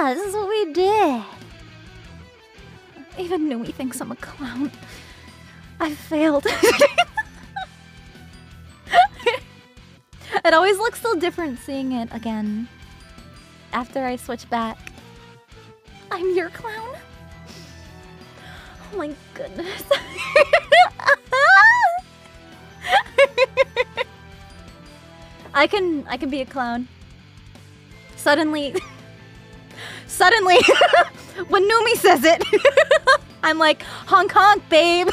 Yeah, this is what we did. Even Numi thinks I'm a clown. I failed. It always looks so different seeing it again. After I switch back. I'm your clown? Oh my goodness. I can be a clown. Suddenly, when Numi says it, I'm like, honk honk, babe.